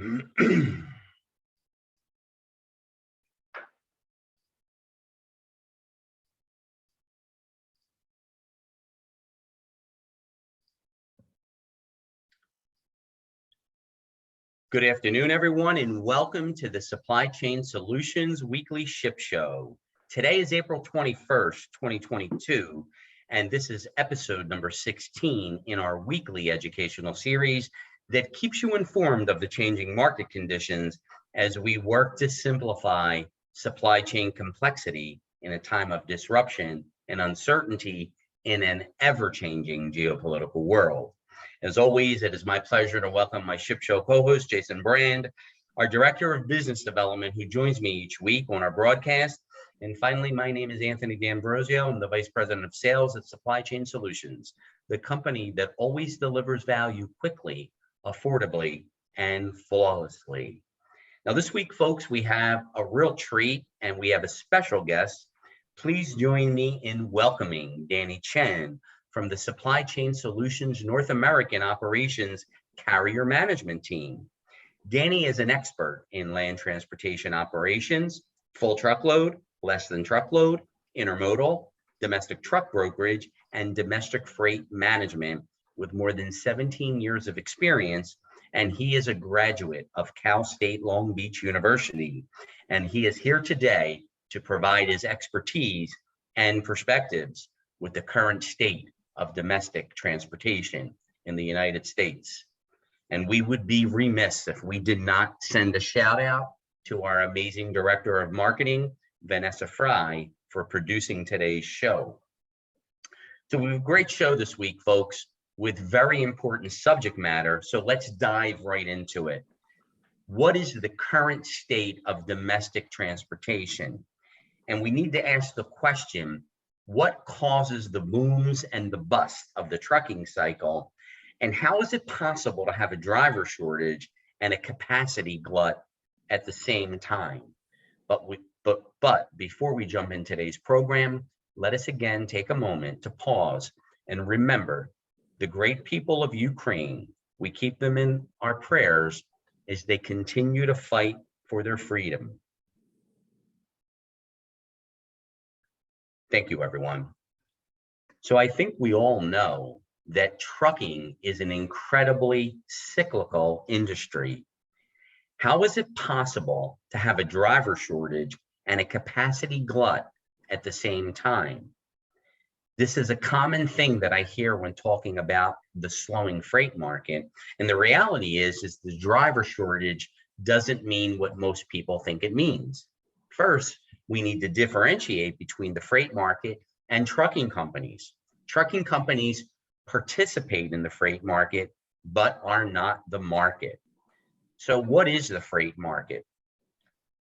Good afternoon, everyone, and welcome to the Supply Chain Solutions Weekly Ship Show. Today is April 21st, 2022, and this is episode number 16 in our weekly educational series that keeps you informed of the changing market conditions as we work to simplify supply chain complexity in a time of disruption and uncertainty in an ever-changing geopolitical world. As always, it is my pleasure to welcome my Ship Show co-host, Jason Brand, our Director of Business Development, who joins me each week on our broadcast. And finally, my name is Anthony D'Ambrosio. I'm the Vice President of Sales at Supply Chain Solutions, the company that always delivers value quickly, affordably, and flawlessly. Now, this week, folks, we have a real treat, and we have a special guest. Please join me in welcoming Danny Chen from the Supply Chain Solutions North American Operations Carrier Management Team. Danny is an expert in land transportation operations, full truckload, less than truckload, intermodal, domestic truck brokerage, and domestic freight management with more than 17 years of experience. And he is a graduate of Cal State Long Beach University. And he is here today to provide his expertise and perspectives with the current state of domestic transportation in the United States. And we would be remiss if we did not send a shout out to our amazing Director of Marketing, Vanessa Fry, for producing today's show. So we have a great show this week, folks, with very important subject matter. So let's dive right into it. What is the current state of domestic transportation? And we need to ask the question, what causes the booms and the busts of the trucking cycle? And how is it possible to have a driver shortage and a capacity glut at the same time? But before we jump in today's program, let us again take a moment to pause and remember the great people of Ukraine. We keep them in our prayers as they continue to fight for their freedom. Thank you, everyone. So I think we all know that trucking is an incredibly cyclical industry. How is it possible to have a driver shortage and a capacity glut at the same time? This is a common thing that I hear when talking about the slowing freight market. And the reality is the driver shortage doesn't mean what most people think it means. First, we need to differentiate between the freight market and trucking companies. Trucking companies participate in the freight market, but are not the market. So what is the freight market?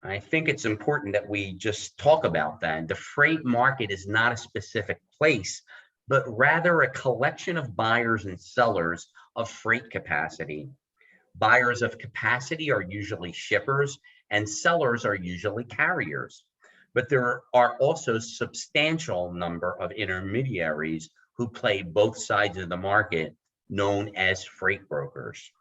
I think it's important that we just talk about that. The freight market is not a specific place, but rather a collection of buyers and sellers of freight capacity. Buyers of capacity are usually shippers, and sellers are usually carriers. But there are also a substantial number of intermediaries who play both sides of the market, known as freight brokers.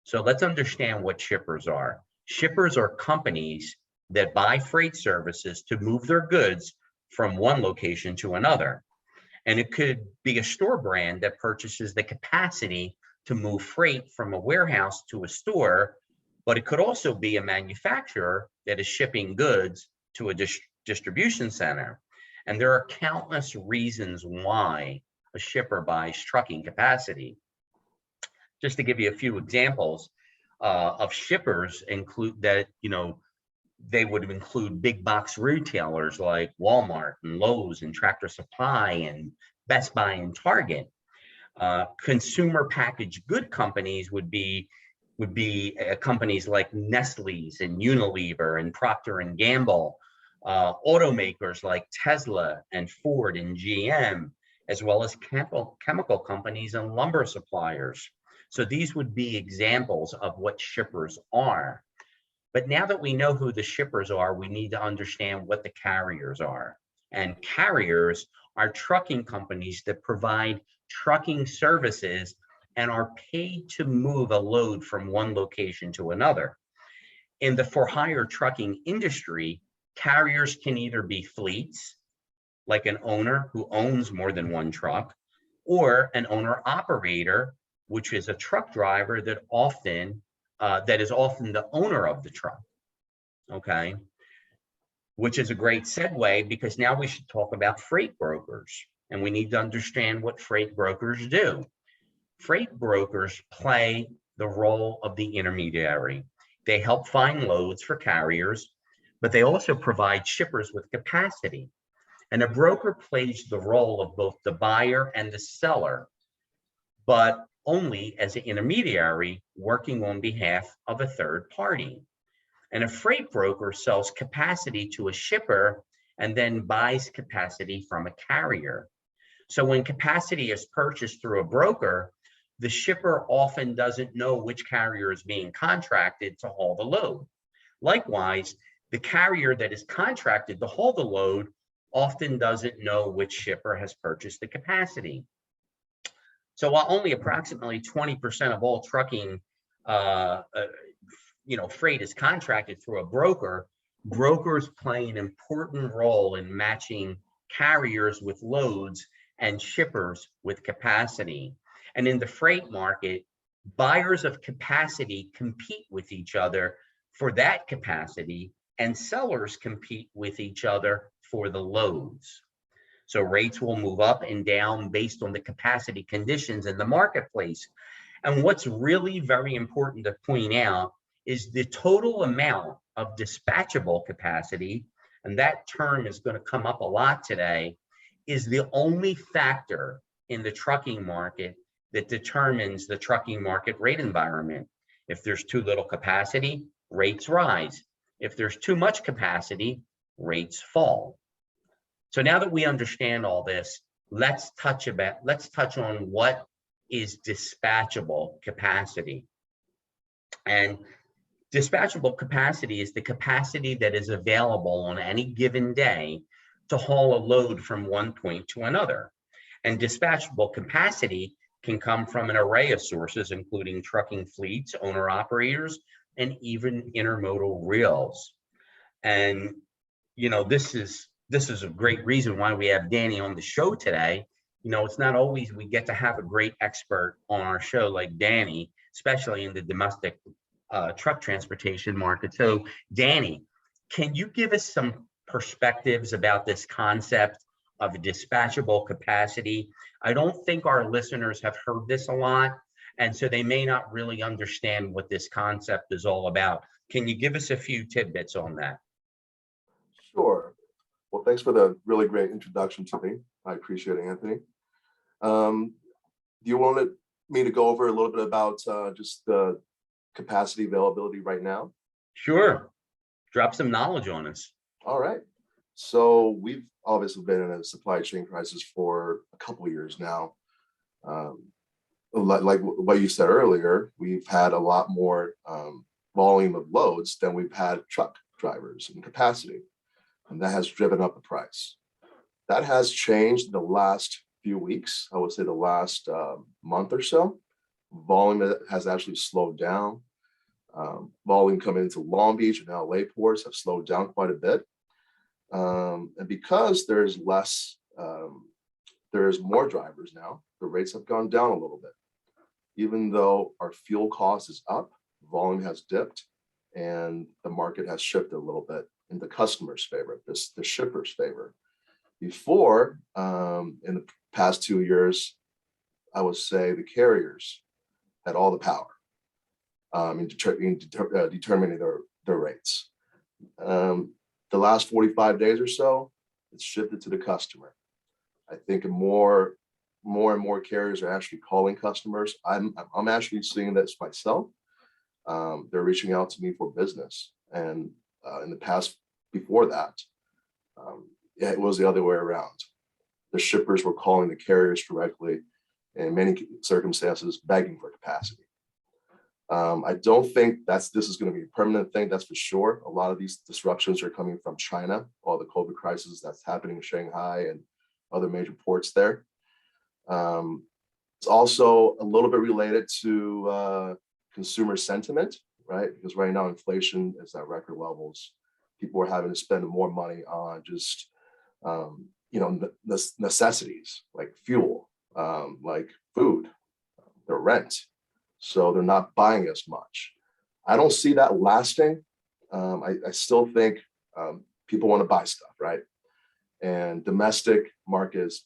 So let's understand what shippers are. Shippers are companies that buy freight services to move their goods from one location to another. And it could be a store brand that purchases the capacity to move freight from a warehouse to a store, but it could also be a manufacturer that is shipping goods to a distribution center. And there are countless reasons why a shipper buys trucking capacity. Just to give you a few examples of shippers include that, they would include big box retailers like Walmart and Lowe's and Tractor Supply and Best Buy and Target. Consumer packaged good companies would be companies like Nestle's and Unilever and Procter and Gamble. Automakers like Tesla and Ford and GM, as well as chemical companies and lumber suppliers. So these would be examples of what shippers are. But now that we know who the shippers are, we need to understand what the carriers are. And carriers are trucking companies that provide trucking services and are paid to move a load from one location to another. In the for-hire trucking industry, carriers can either be fleets, like an owner who owns more than one truck, or an owner-operator, which is a truck driver that is often the owner of the truck. Okay, which is a great segue because now we should talk about freight brokers, and we need to understand what freight brokers do. Freight brokers play the role of the intermediary. They help find loads for carriers, but they also provide shippers with capacity. And a broker plays the role of both the buyer and the seller, but only as an intermediary working on behalf of a third party. And a freight broker sells capacity to a shipper and then buys capacity from a carrier. So when capacity is purchased through a broker, the shipper often doesn't know which carrier is being contracted to haul the load. Likewise, the carrier that is contracted to haul the load often doesn't know which shipper has purchased the capacity. So while only approximately 20% of all trucking freight is contracted through a broker, brokers play an important role in matching carriers with loads and shippers with capacity. And in the freight market, buyers of capacity compete with each other for that capacity, and sellers compete with each other for the loads. So rates will move up and down based on the capacity conditions in the marketplace. And what's really very important to point out is the total amount of dispatchable capacity, and that term is going to come up a lot today, is the only factor in the trucking market that determines the trucking market rate environment. If there's too little capacity, rates rise. If there's too much capacity, rates fall. So now that we understand all this, let's touch on what is dispatchable capacity. And dispatchable capacity is the capacity that is available on any given day to haul a load from one point to another. And dispatchable capacity can come from an array of sources, including trucking fleets, owner-operators, and even intermodal rails. And this is a great reason why we have Danny on the show today. It's not always we get to have a great expert on our show like Danny, especially in the domestic truck transportation market. So Danny, can you give us some perspectives about this concept of dispatchable capacity? I don't think our listeners have heard this a lot, and so they may not really understand what this concept is all about. Can you give us a few tidbits on that? Sure. Well, thanks for the really great introduction to me. I appreciate it, Anthony. Do you want me to go over a little bit about just the capacity availability right now? Sure. Drop some knowledge on us. All right. So we've obviously been in a supply chain crisis for a couple of years now. Like what you said earlier, we've had a lot more volume of loads than we've had truck drivers and capacity, and that has driven up the price. That has changed the last few weeks. I would say the last month or so. Volume has actually slowed down. Volume coming into Long Beach and LA ports have slowed down quite a bit. And because there's more drivers now, the rates have gone down a little bit. Even though our fuel cost is up, volume has dipped, and the market has shifted a little bit in the customer's favor, the shipper's favor. Before, in the past 2 years, I would say the carriers had all the power in determining their rates. The last 45 days or so, it's shifted to the customer. I think more and more carriers are actually calling customers. I'm actually seeing this myself. They're reaching out to me for business. And in the past, before that, it was the other way around. The shippers were calling the carriers directly, in many circumstances, begging for capacity. I don't think this is going to be a permanent thing, that's for sure. A lot of these disruptions are coming from China, all the COVID crisis that's happening in Shanghai and other major ports there. It's also a little bit related to consumer sentiment, right? Because right now inflation is at record levels. People are having to spend more money on just necessities like fuel, like food, their rent. So they're not buying as much. I don't see that lasting. I still think people want to buy stuff, right? And domestic market is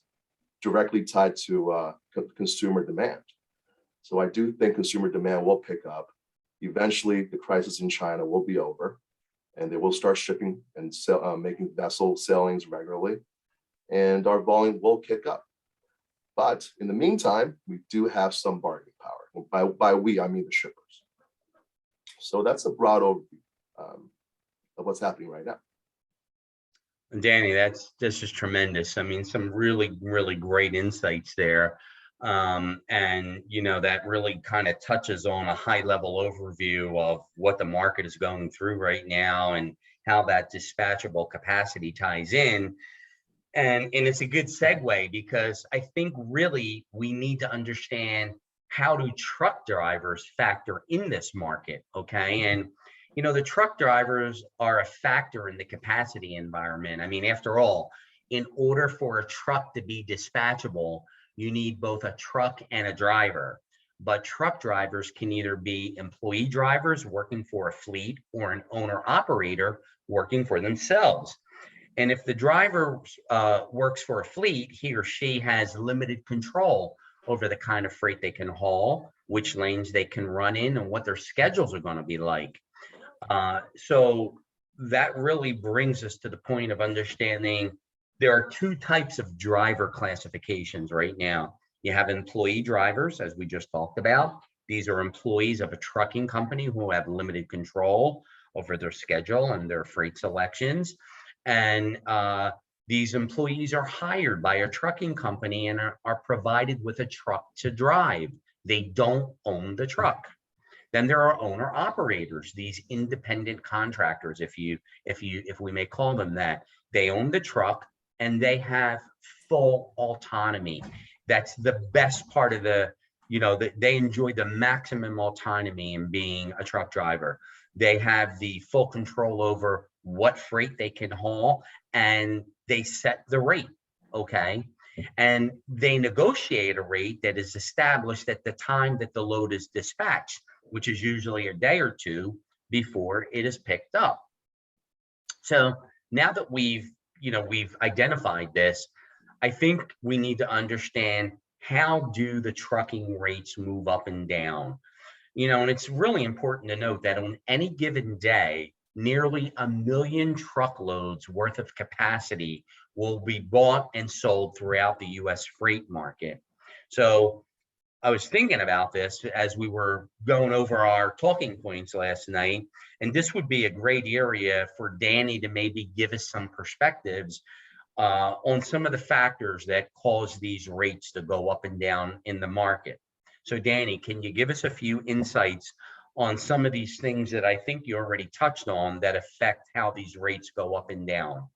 directly tied to consumer demand. So I do think consumer demand will pick up. Eventually, the crisis in China will be over, and they will start shipping and making vessel sailings regularly, and our volume will kick up. But in the meantime, we do have some bargaining power. By we, I mean the shippers. So that's a broad overview of what's happening right now. Danny, this is tremendous. I mean, some really, really great insights there. And that really kind of touches on a high level overview of what the market is going through right now and how that dispatchable capacity ties in. And it's a good segue, because I think really we need to understand, how do truck drivers factor in this market? Okay. And the truck drivers are a factor in the capacity environment. I mean, after all, in order for a truck to be dispatchable, you need both a truck and a driver. But truck drivers can either be employee drivers working for a fleet, or an owner operator working for themselves. And if the driver works for a fleet, he or she has limited control over the kind of freight they can haul, which lanes they can run in, and what their schedules are going to be like. So that really brings us to the point of understanding there are two types of driver classifications right now. You have employee drivers, as we just talked about. These are employees of a trucking company who have limited control over their schedule and their freight selections. And these employees are hired by a trucking company and are provided with a truck to drive. They don't own the truck. Then there are owner operators, these independent contractors, if we may call them that. They own the truck and they have full autonomy. That's the best part of they enjoy the maximum autonomy in being a truck driver. They have the full control over what freight they can haul, and they set the rate, okay? And they negotiate a rate that is established at the time that the load is dispatched, which is usually a day or two before it is picked up. So now that we've identified this, I think we need to understand, how do the trucking rates move up and down? And it's really important to note that on any given day, nearly 1 million truckloads worth of capacity will be bought and sold throughout the US freight market. So I was thinking about this as we were going over our talking points last night, and this would be a great area for Danny to maybe give us some perspectives on some of the factors that cause these rates to go up and down in the market. So Danny, can you give us a few insights on some of these things that I think you already touched on that affect how these rates go up and down?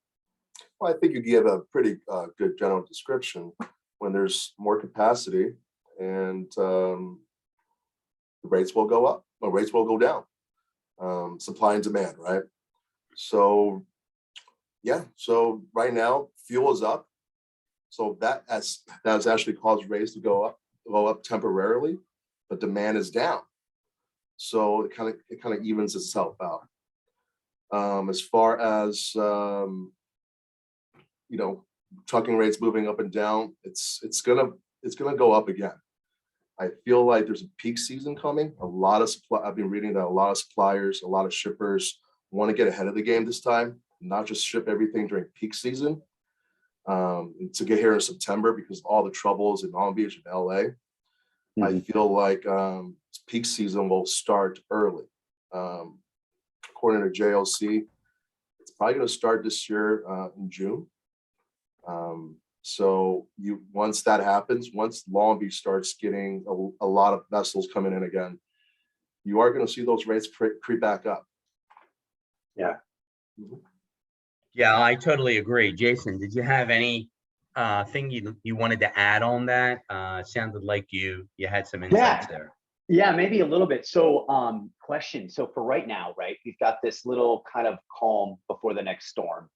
Well, I think you give a pretty good general description. When there's more capacity, and the rates will go up, or rates will go down. Supply and demand, right? So yeah, so right now fuel is up, so that has actually caused rates to go up temporarily, but demand is down, so it kind of evens itself out. As far as trucking rates moving up and down, it's gonna go up again. I feel like there's a peak season coming. I've been reading that a lot of suppliers, a lot of shippers want to get ahead of the game this time, not just ship everything during peak season, to get here in September, because of all the troubles in Long Beach and LA. Mm-hmm. I feel like peak season will start early. According to JLC, it's probably going to start this year in June. So once that happens, once Long Beach starts getting a lot of vessels coming in again, you are going to see those rates creep back up. Yeah. Mm-hmm. Yeah, I totally agree. Jason, did you have any thing you wanted to add on that? Sounded like you had some insights Yeah, there. yeah, maybe a little bit. So, question. So for right now, right, we've got this little kind of calm before the next storm.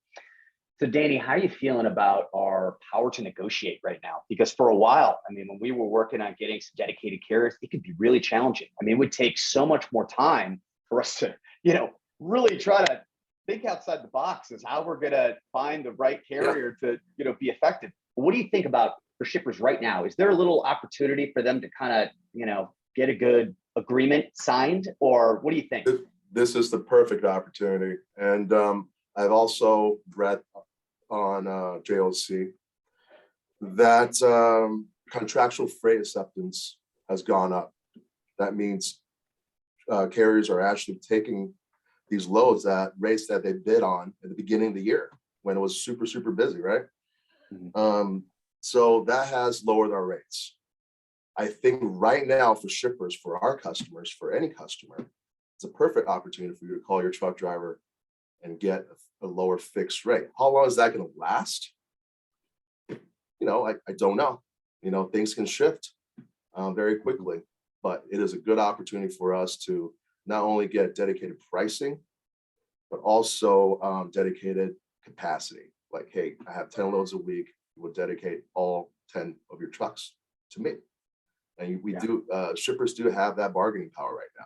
So Danny, how are you feeling about our power to negotiate right now? Because for a while, I mean, when we were working on getting some dedicated carriers, it could be really challenging. I mean, it would take so much more time for us to, really try to think outside the box as how we're going to find the right carrier to, be effective. What do you think about for shippers right now? Is there a little opportunity for them to kind of, get a good agreement signed, or what do you think? This is the perfect opportunity. And I've also read on JOC that contractual freight acceptance has gone up. That means carriers are actually taking these loads at rates that they bid on at the beginning of the year when it was super, super busy, right? Mm-hmm. So that has lowered our rates. I think right now for shippers, for our customers, for any customer, it's a perfect opportunity for you to call your truck driver and get a lower fixed rate. How long is that going to last? I don't know. Things can shift very quickly, but it is a good opportunity for us to not only get dedicated pricing, but also dedicated capacity. Like, hey, I have 10 loads a week. We'll dedicate all 10 of your trucks to me. And shippers do have that bargaining power right now,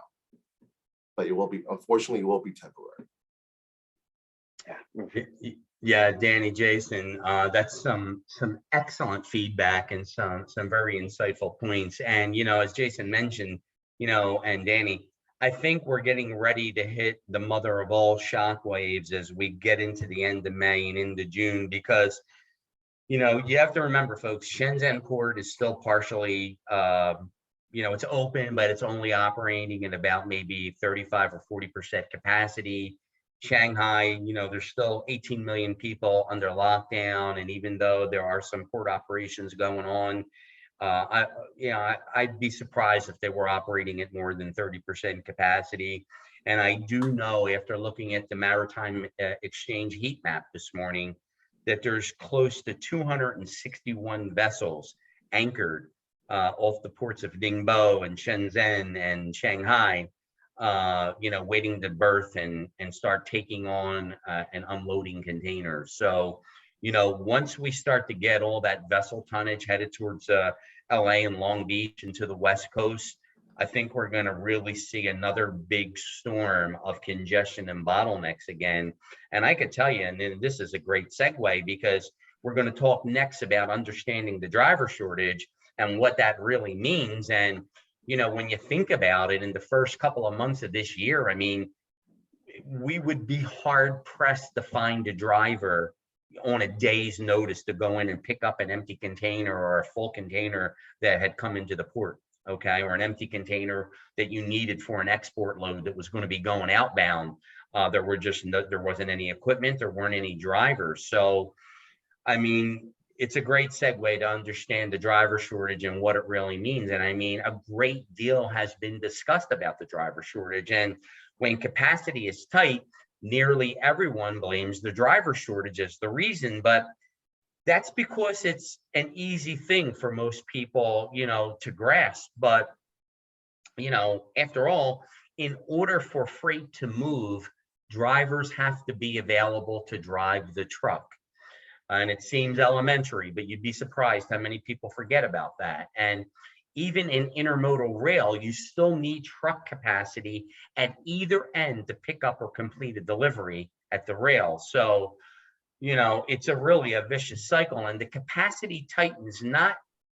but unfortunately, it will be temporary. Yeah, Danny, Jason, that's some excellent feedback and some very insightful points. And as Jason mentioned, and Danny, I think we're getting ready to hit the mother of all shock waves as we get into the end of May and into June, because you have to remember, folks, Shenzhen port is still partially, it's open, but it's only operating at about maybe 35 or 40% capacity. Shanghai, there's still 18 million people under lockdown. And even though there are some port operations going on, I'd be surprised if they were operating at more than 30% capacity. And I do know, after looking at the Maritime Exchange heat map this morning, that there's close to 261 vessels anchored off the ports of Ningbo and Shenzhen and Shanghai, waiting to berth and start taking on and unloading containers. So, once we start to get all that vessel tonnage headed towards LA and Long Beach and to the West Coast, I think we're going to really see another big storm of congestion and bottlenecks again. And I could tell you, and then this is a great segue, because we're going to talk next about understanding the driver shortage and what that really means. And, when you think about it, in the first couple of months of this year, I mean, we would be hard pressed to find a driver on a day's notice to go in and pick up an empty container or a full container that had come into the port. Okay, or an empty container that you needed for an export load that was going to be going outbound. There wasn't any equipment, there weren't any drivers. So, I mean, it's a great segue to understand the driver shortage and what it really means. And I mean, a great deal has been discussed about the driver shortage. And when capacity is tight, nearly everyone blames the driver shortage as the reason, but that's because it's an easy thing for most people, to grasp. But, after all, in order for freight to move, drivers have to be available to drive the truck. And it seems elementary, but you'd be surprised how many people forget about that. And even in intermodal rail, you still need truck capacity at either end to pick up or complete a delivery at the rail. So, it's really a vicious cycle, and the capacity tightens not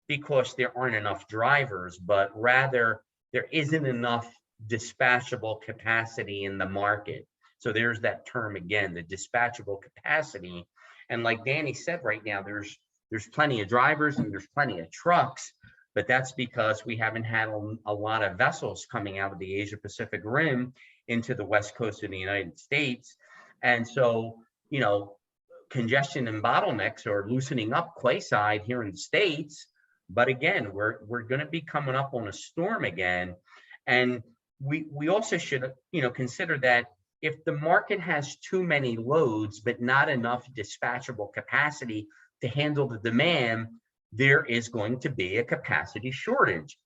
because there aren't enough drivers, but rather there isn't enough dispatchable capacity in the market. So there's that term again, the dispatchable capacity. And like Danny said, right now, there's plenty of drivers and there's plenty of trucks, but that's because we haven't had a lot of vessels coming out of the Asia Pacific Rim into the West Coast of the United States. And so, congestion and bottlenecks are loosening up quayside here in the States. But again, we're going to be coming up on a storm again. And we also should, consider that if the market has too many loads, but not enough dispatchable capacity to handle the demand, there is going to be a capacity shortage.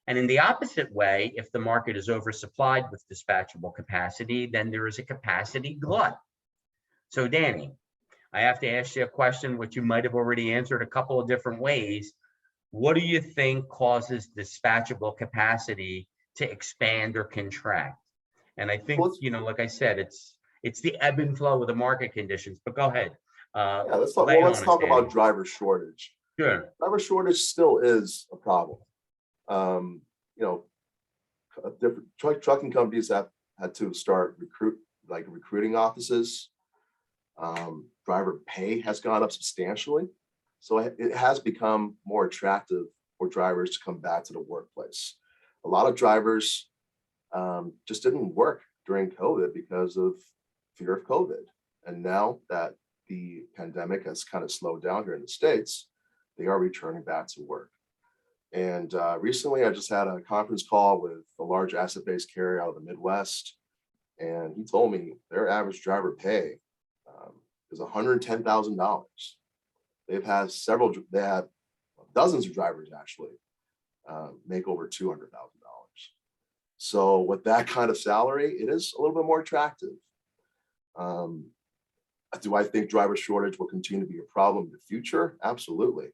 And in the opposite way, if the market is oversupplied with dispatchable capacity, then there is a capacity glut. So Danny, I have to ask you a question, which you might have already answered a couple of different ways. What do you think causes dispatchable capacity to expand or contract? And I think, Well, like I said, it's the ebb and flow of the market conditions, but go ahead. yeah, let's talk, lay well, it let's on us, talk about Danny. driver shortage. Sure. Driver shortage still is a problem. You know, different trucking companies have had to start recruiting offices. Driver pay has gone up substantially. So it has become more attractive for drivers to come back to the workplace. A lot of drivers just didn't work during COVID because of fear of COVID. And now that the pandemic has kind of slowed down here in the States, they are returning back to work. And recently I just had a conference call with a large asset-based carrier out of the Midwest. And he told me their average driver pay is $110,000. They have dozens of drivers actually make over $200,000. So with that kind of salary, it is a little bit more attractive. Do I think driver shortage will continue to be a problem in the future? Absolutely.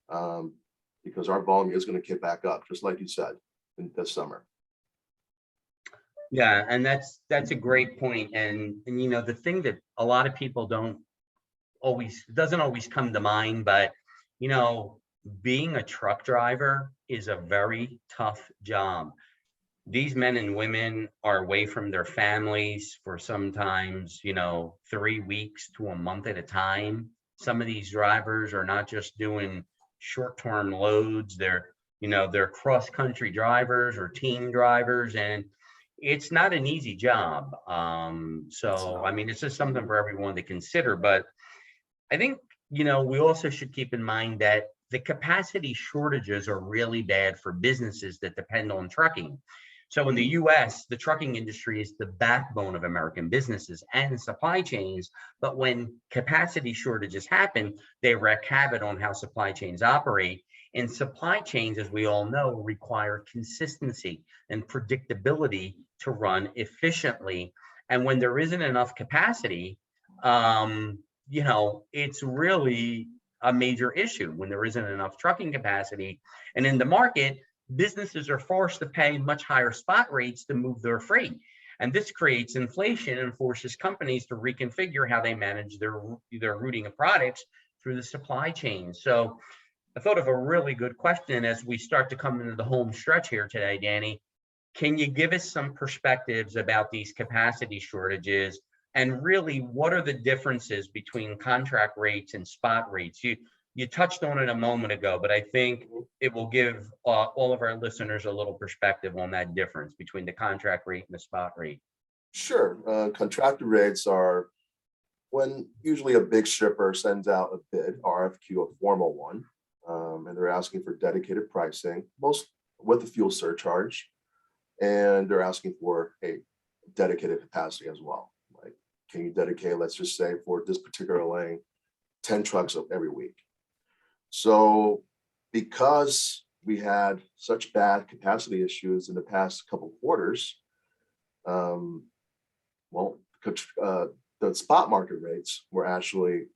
Because our volume is going to get back up, just like you said, in this summer. Yeah, and that's a great point. And the thing that a lot of people doesn't always come to mind, but being a truck driver is a very tough job. These men and women are away from their families for sometimes 3 weeks to a month at a time. Some of these drivers are not just doing short-term loads, they're cross-country drivers or team drivers, and it's not an easy job. So I mean, it's just something for everyone to consider. But I think we also should keep in mind that the capacity shortages are really bad for businesses that depend on trucking. So in the US, the trucking industry is the backbone of American businesses and supply chains. But when capacity shortages happen, they wreak havoc on how supply chains operate. And supply chains, as we all know, require consistency and predictability to run efficiently. And when there isn't enough capacity, it's really a major issue when there isn't enough trucking capacity. And in the market, businesses are forced to pay much higher spot rates to move their freight. And this creates inflation and forces companies to reconfigure how they manage their routing of products through the supply chain. So I thought of a really good question as we start to come into the home stretch here today, Danny. Can you give us some perspectives about these capacity shortages? And really, what are the differences between contract rates and spot rates? You touched on it a moment ago, but I think it will give all of our listeners a little perspective on that difference between the contract rate and the spot rate. Sure. Contracted rates are when usually a big shipper sends out a bid, RFQ, a formal one, and they're asking for dedicated pricing, most with a fuel surcharge, and they're asking for a dedicated capacity as well. Like, can you dedicate, let's just say for this particular lane, 10 trucks every week? So because we had such bad capacity issues in the past couple quarters, the spot market rates were actually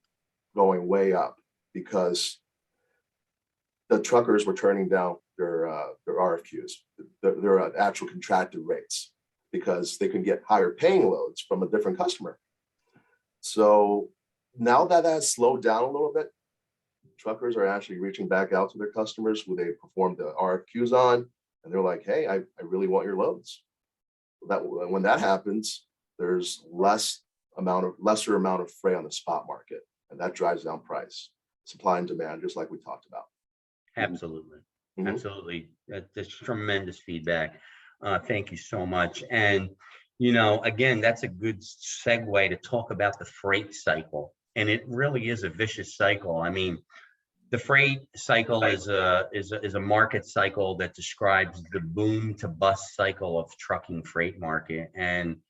going way up because the truckers were turning down their RFQs, their actual contracted rates, because they can get higher paying loads from a different customer. So now that has slowed down a little bit, truckers are actually reaching back out to their customers who they performed the RFQs on, and they're like, hey, I really want your loads. When that happens, there's lesser amount of freight on the spot market, and that drives down price, supply and demand, just like we talked about. Absolutely. Mm-hmm. Absolutely. That's tremendous feedback. Thank you so much. And, again, that's a good segue to talk about the freight cycle. And it really is a vicious cycle. I mean, the freight cycle is a market cycle that describes the boom to bust cycle of trucking freight market. And,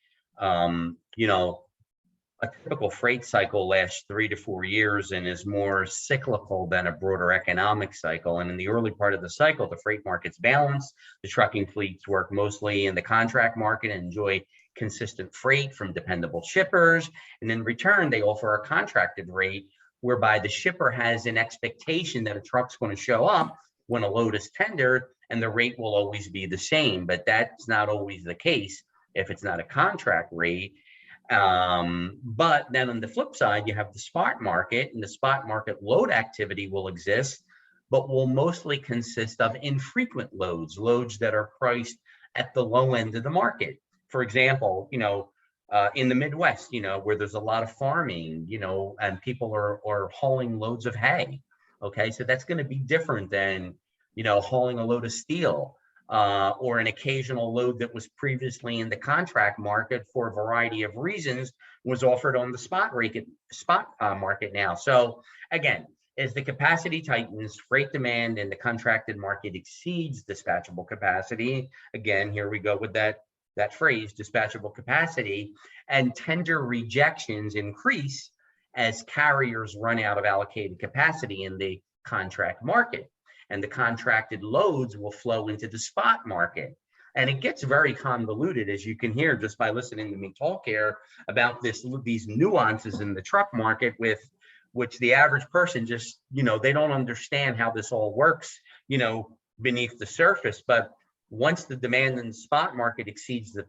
A typical freight cycle lasts 3 to 4 years and is more cyclical than a broader economic cycle. And in the early part of the cycle, the freight market's balanced. The trucking fleets work mostly in the contract market and enjoy consistent freight from dependable shippers. And in return, they offer a contracted rate whereby the shipper has an expectation that a truck's going to show up when a load is tendered, and the rate will always be the same. But that's not always the case if it's not a contract rate. But then on the flip side, you have the spot market, and the spot market load activity will exist, but will mostly consist of infrequent loads, loads that are priced at the low end of the market. For example, in the Midwest, where there's a lot of farming, and people are hauling loads of hay. Okay, so that's going to be different than, hauling a load of steel. Or an occasional load that was previously in the contract market for a variety of reasons was offered on the spot market now. So again, as the capacity tightens, freight demand in the contracted market exceeds dispatchable capacity. Again, here we go with that phrase, dispatchable capacity, and tender rejections increase as carriers run out of allocated capacity in the contract market. And the contracted loads will flow into the spot market. And it gets very convoluted, as you can hear just by listening to me talk here about these nuances in the truck market, with which the average person just, they don't understand how this all works, beneath the surface. But once the demand in the spot market exceeds the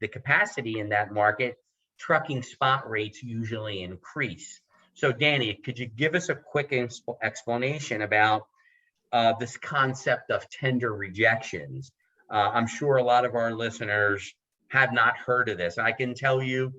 capacity in that market, trucking spot rates usually increase. So Danny, could you give us a quick explanation about this concept of tender rejections? I'm sure a lot of our listeners have not heard of this. I can tell you,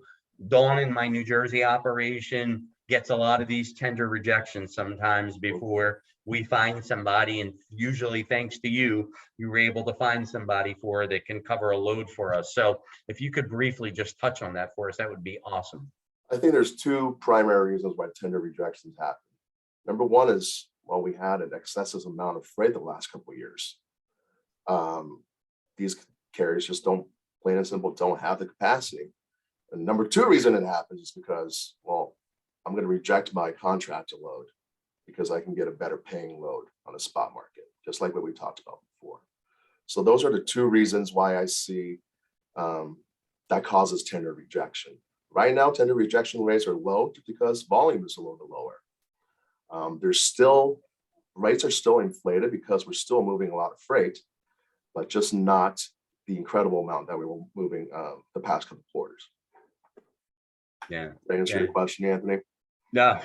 Dawn in my New Jersey operation gets a lot of these tender rejections sometimes before we find somebody, and usually thanks to you were able to find somebody that can cover a load for us. So if you could briefly just touch on that for us, that would be awesome. I think there's two primary reasons why tender rejections happen. Number one is, well, we had an excessive amount of freight the last couple of years. These carriers just plain and simple, don't have the capacity. And number two reason it happens is because, well, I'm going to reject my contracted load because I can get a better paying load on the spot market, just like what we talked about before. So those are the two reasons why I see that causes tender rejection. Right now, tender rejection rates are low because volume is a little bit lower. Rates are still inflated because we're still moving a lot of freight, but just not the incredible amount that we were moving the past couple of quarters. Yeah. Did I answer your question, Anthony? No,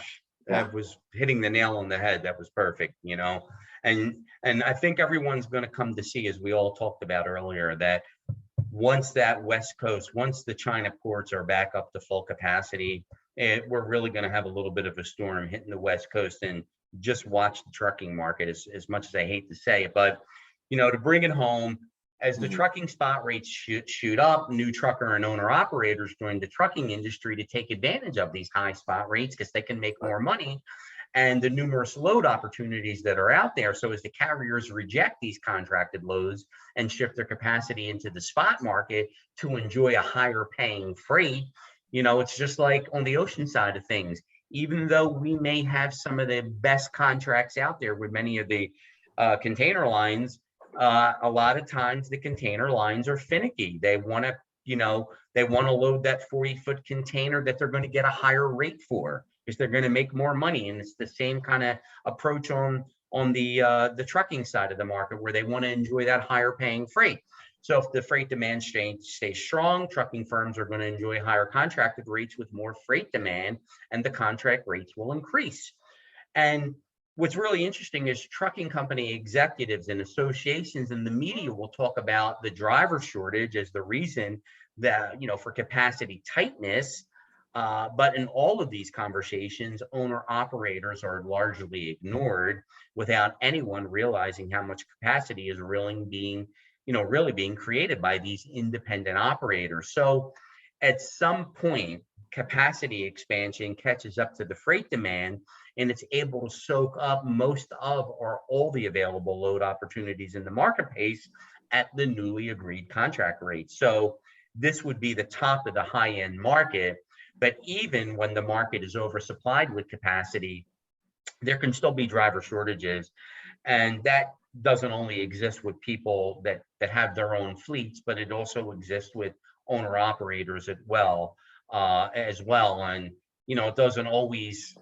that was hitting the nail on the head. That was perfect, and I think everyone's going to come to see, as we all talked about earlier, that once the China ports are back up to full capacity, we're really going to have a little bit of a storm hitting the West Coast. And just watch the trucking market, as much as I hate to say it. But, to bring it home, as the trucking spot rates shoot up, new trucker and owner operators join the trucking industry to take advantage of these high spot rates because they can make more money, and the numerous load opportunities that are out there. So as the carriers reject these contracted loads and shift their capacity into the spot market to enjoy a higher paying freight, it's just like on the ocean side of things. Even though we may have some of the best contracts out there with many of the container lines, a lot of times the container lines are finicky. They want to, load that 40-foot container that they're going to get a higher rate for, because they're going to make more money. And it's the same kind of approach on the trucking side of the market, where they want to enjoy that higher paying freight. So if the freight demand stays strong, trucking firms are going to enjoy higher contracted rates with more freight demand, and the contract rates will increase. And what's really interesting is trucking company executives and associations and the media will talk about the driver shortage as the reason that, for capacity tightness. But in all of these conversations, owner operators are largely ignored without anyone realizing how much capacity is really being created by these independent operators. So at some point, capacity expansion catches up to the freight demand, and it's able to soak up most of or all the available load opportunities in the marketplace at the newly agreed contract rate. So this would be the top of the high-end market, But even when the market is oversupplied with capacity, there can still be driver shortages. And that doesn't only exist with people that have their own fleets, but it also exists with owner operators as well. And, it doesn't always,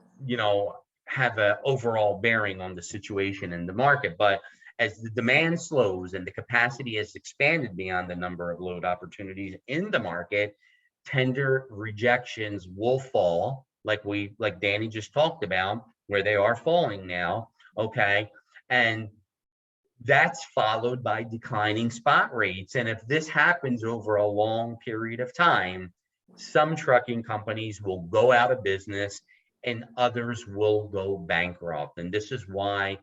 have an overall bearing on the situation in the market. But as the demand slows and the capacity has expanded beyond the number of load opportunities in the market, tender rejections will fall, like Danny just talked about, where they are falling now. Okay. And that's followed by declining spot rates. And if this happens over a long period of time, some trucking companies will go out of business and others will go bankrupt. And this is why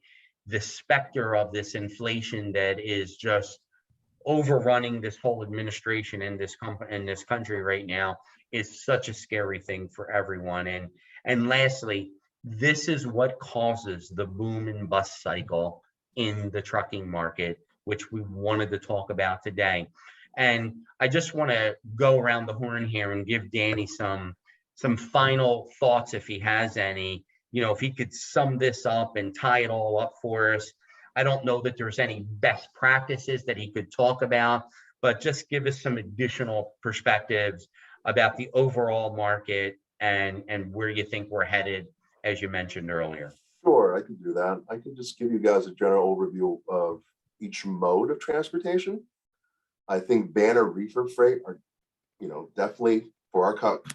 the specter of this inflation that is just overrunning this whole administration in this country right now is such a scary thing for everyone. And lastly, this is what causes the boom and bust cycle in the trucking market, which we wanted to talk about today. And I just want to go around the horn here and give Danny some final thoughts if he has any. If he could sum this up and tie it all up for us. I don't know that there's any best practices that he could talk about, but just give us some additional perspectives about the overall market and where you think we're headed, as you mentioned earlier. Sure, I can do that. I can just give you guys a general overview of each mode of transportation. I think van or reefer freight are, definitely for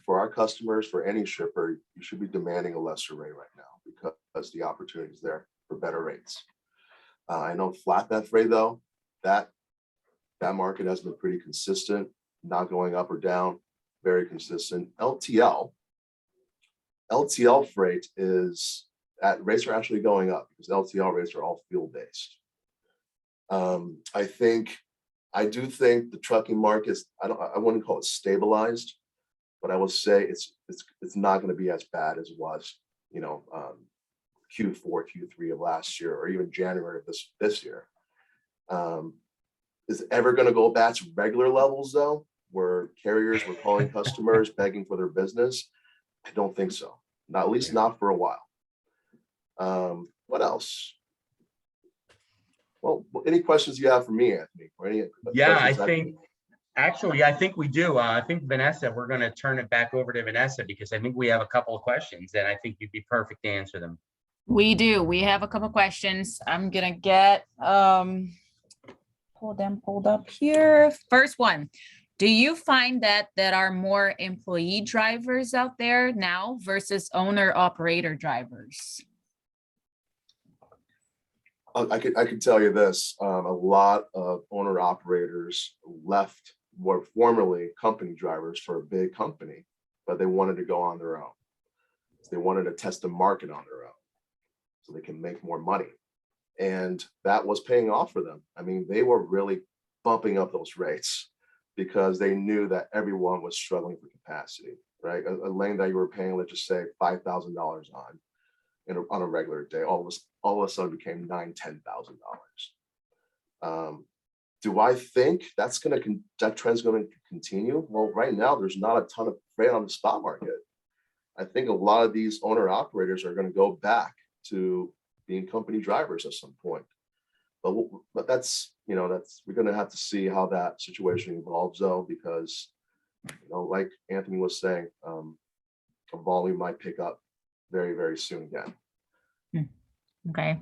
our customers, for any shipper, you should be demanding a lesser rate right now because the opportunity is there for better rates. I know flatbed freight though, that market has been pretty consistent, not going up or down, very consistent. LTL freight rates are actually going up because LTL rates are all fuel based. I do think the trucking market is, I wouldn't call it stabilized, but I will say it's not going to be as bad as it was, Q4, Q3 of last year, or even January of this year. Is it ever going to go back to regular levels though, where carriers were calling customers begging for their business? I don't think so. At least not for a while. What else? Well, any questions you have for me, Anthony? Or any I think we do. I think Vanessa, we're going to turn it back over to Vanessa because I think we have a couple of questions that I think you'd be perfect to answer them. We do. We have a couple questions. I'm gonna get pulled up here. First one. Do you find that there are more employee drivers out there now versus owner operator drivers? I could tell you this, a lot of owner operators left were formerly company drivers for a big company, but they wanted to go on their own. They wanted to test the market on their own so they can make more money. And that was paying off for them. I mean, they were really bumping up those rates because they knew that everyone was struggling for capacity, right? A lane that you were paying, let's just say $5,000 on a regular day, all of a sudden became $9,000, $10,000. Do I think that trend's going to continue? Well, right now there's not a ton of freight on the spot market. I think a lot of these owner operators are going to go back to being company drivers at some point. But that's we're going to have to see how that situation evolves though, because like Anthony was saying, a volume might pick up very, very soon again. Okay.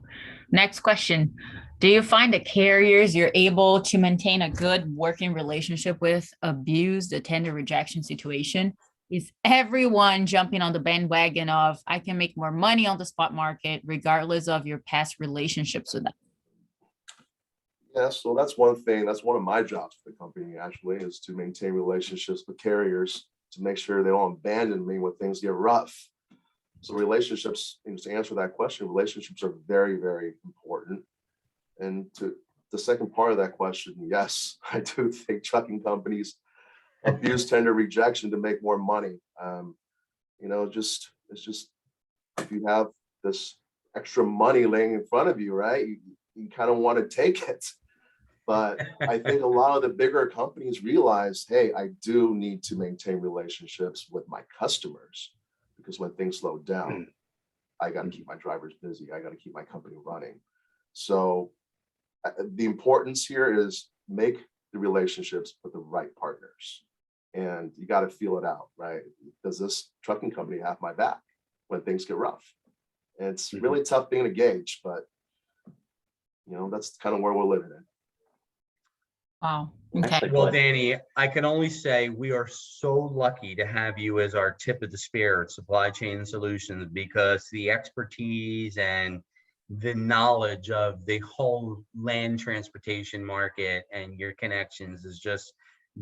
Next question. Do you find the carriers you're able to maintain a good working relationship with abuse the tender rejection situation? Is everyone jumping on the bandwagon of I can make more money on the spot market regardless of your past relationships with them? Yeah, so that's one thing. That's one of my jobs for the company actually, is to maintain relationships with carriers to make sure they don't abandon me when things get rough. So relationships, to answer that question, relationships are very, very important. And to the second part of that question, yes, I do think trucking companies abuse tender rejection to make more money. It's just if you have this extra money laying in front of you, right? You kind of want to take it. But I think a lot of the bigger companies realize, hey, I do need to maintain relationships with my customers, because when things slow down, I got to keep my drivers busy. I got to keep my company running. So the importance here is make the relationships with the right partners. And you got to feel it out, right? Does this trucking company have my back when things get rough? And it's really tough being a gauge, but that's kind of where we're living in. Wow. Okay. Nicely Well, put. Danny, I can only say we are so lucky to have you as our tip of the spear at Supply Chain Solutions, because the expertise and the knowledge of the whole land transportation market and your connections has just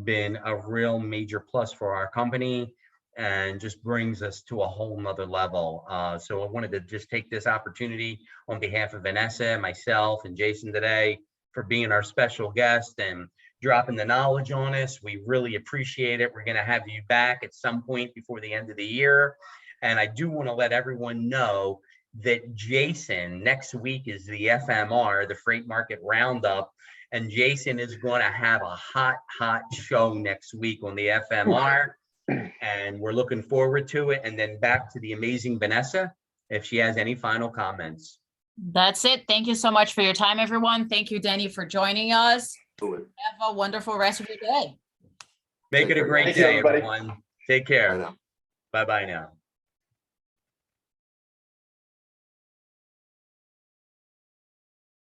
been a real major plus for our company and just brings us to a whole nother level. So I wanted to just take this opportunity on behalf of Vanessa, myself, and Jason today for being our special guest and dropping the knowledge on us. We really appreciate it. We're going to have you back at some point before the end of the year. And I do want to let everyone know that Jason, next week is the FMR, the Freight Market Roundup. And Jason is going to have a hot show next week on the FMR. And we're looking forward to it. And then back to the amazing Vanessa, if she has any final comments. That's it. Thank you so much for your time, everyone. Thank you, Danny, for joining us. Absolutely. Have a wonderful rest of your day. Make Take it a care, great guys. Thank you, day, everybody. everyone. Take Bye care. now. Bye-bye now.